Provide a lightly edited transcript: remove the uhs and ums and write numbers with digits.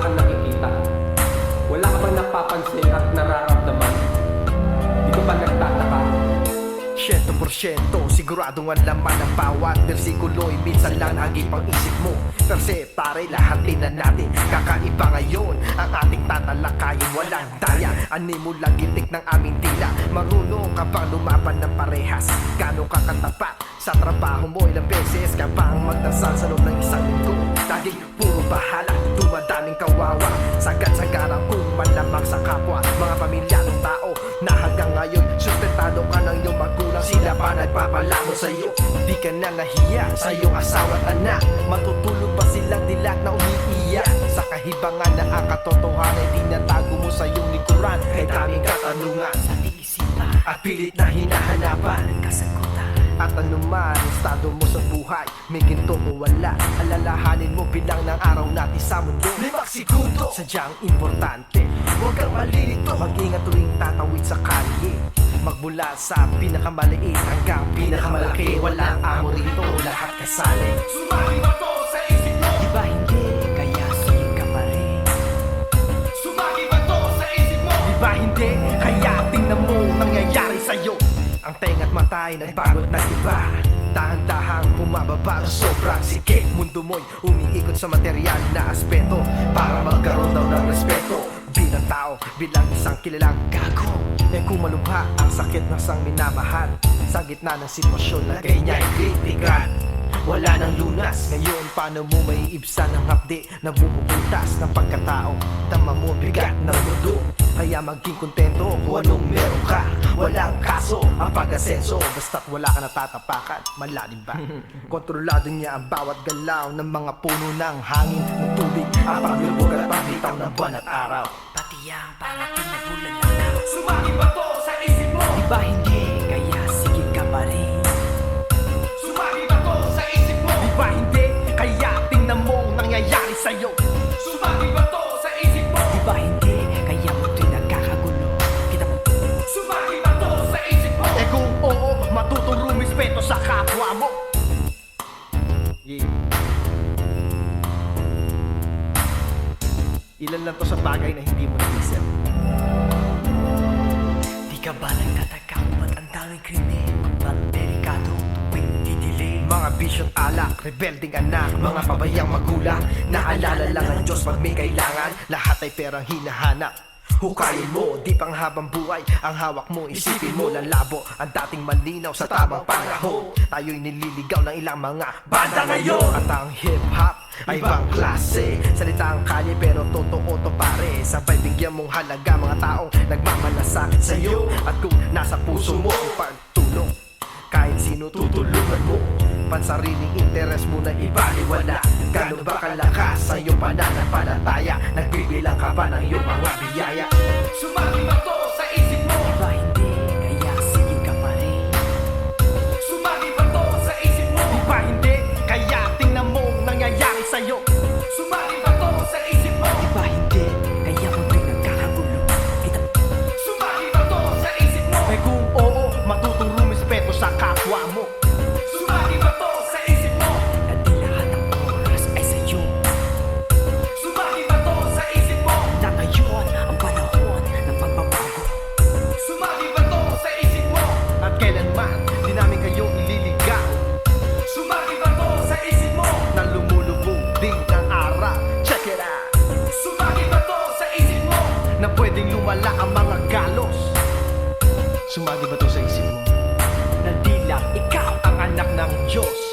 kang nakikita? Wala ka bang napapansin at nararamdaman? Di ka ba nagtataka? 100% siguradong ang laman ng bawat bersikulo'y minsan lang naging pang-isip mo. Kasi pare lahat din na natin kakaiba ngayon. Ang ating tatalakayin walang daya. Animo lang gitik ng aming tila. Marunong ka bang lumaban ng parehas? Gano'n ka katapat sa trabaho mo? Ilang beses ka bang magdasal sa loob ng isang linggo? Laging puro bahala, dumadaming kawawa. Sagad-sagaran kung malamang sa kapwa. Mga pamilyadong tao na hanggang ngayon sustentado ka ng iyong magulang. Sila pa nagpapalamon sa'yo, di ka na nahiya sa iyong asawa at anak. Matutulog ba silang dilat na umiiyak? Sa kahibangan na ang katotohanan ay tinatago mo sa iyong likuran. Kay daming katanungan sa isipan at pilit na hinahanapan ang kasagutan. At anuman estado mo sa buhay, may ginto o wala, alalahanin mo bilang ng araw natin sa mundo. 5 segundo, sadyang importante, huwag kang malilito. Mag-ingat tuwing tatawid sa kalye. Magmula sa pinakamaliit hanggang pinakamalaki, walang amo rito, lahat kasali. Sumali ba to sa isip mo? Di ba hindi? Kaya sige ka pa rin. Sumali ba to sa isip mo? Di ba hindi? Kaya tingnan mo nangyayari sa'yo. Ang tenga't matay nagbagot na iba. Dahan-dahang bumababa sa sobrang sikip. Mundo mo'y umiikot sa material na aspeto para magkaroon daw ng respeto bilang tao, bilang isang kilalang gago. Eh kung malubha ang sakit ng sang minamahal sa gitna ng sitwasyon na kanya'y kritikan, wala nang lunas. Ngayon paano mo maiibsan ang hapdi na bumubutas ng pagkatao? Tama mo bigat ng mundo, kaya maging kontento kung anong meron ka. Walang kaso ang pag-asenso, basta't wala ka natatapakan. Malalim ba? Kontrolado niya ang bawat galaw ng mga puno ng hangin ng tubig, ang paglubog at paglitaw ng buwan at araw. Pati ang pangating na bulan lang na. Sumagi ba to sa isip mo? Di ba hindi? Kaya sige ka pa rin. Sumagi ba to sa isip mo? Di ba hindi? Kaya tingnan mo ang nangyayari sa'yo. Sumagi ba to sa isip mo? Di ba hindi? Kaya mo ito'y nagkakagulo. Kita mo? Sumagi ba to sa isip mo? Eh kung oo, matutong rumispeto sa kapwa mo. Yeah. Ilan lang to sa bagay na hindi mo naisip. Di ka ba nagtataka kung ba't ang daming krimen? Kung ba't delikado tuwing didilim? Mga bisyo't alak, rebelding anak, mga pabayang magulang. Naalala lang ang Diyos pag may kailangan. Lahat ay perang hinahanap. Hukayin mo, di pang habang buhay ang hawak mo, isipin mo lalabo ang dating malinaw sa tamang panahon. Tayo'y nililigaw ng ilang mga banda ngayon. At ang hip-hop ay ibang klase, salita ang kalye pero totoo to pare. Sabay bigyan mong halaga mga taong nagmamalasakit sa'yo. At kung nasa puso mo ang pagtulong, kahit sino tutulungan mo. Pansariling interes mo na ibaliwala. Gano'n ba kalakas sa iyong pananampalataya? Nagbibilang ka ba ng iyong mga biyaya? Sumagi ba to sa isip mo? Diba hindi? Kaya sige ka pa rin. Sumagi ba to sa isip mo? Diba hindi? Kaya tingnan mo ang nangyayari sa'yo. Sumagi ba to sa isip mo? Diba hindi? Kaya mo ito'y nagkakagulo. Kita mo? Sumagi ba to sa isip mo? Eh kung oo, matutong rumispeto sa kapwa mo. Sumagi ba to sa isip mo? Na di lahat ng oras ay sa'yo. Sumagi ba to sa isip mo? Na ngayon ang panahon ng pagbabago. Sumagi ba to sa isip mo? At kailanman di namin kayo ililigaw. Sumagi ba to sa isip mo? Na lumulubog din ang araw. Check it out. Sumagi ba to sa isip mo? Na pwedeng lumala ang mga galos. Sumagi ba to sa isip mo? Na di lang ikaw ang anak ng Diyos.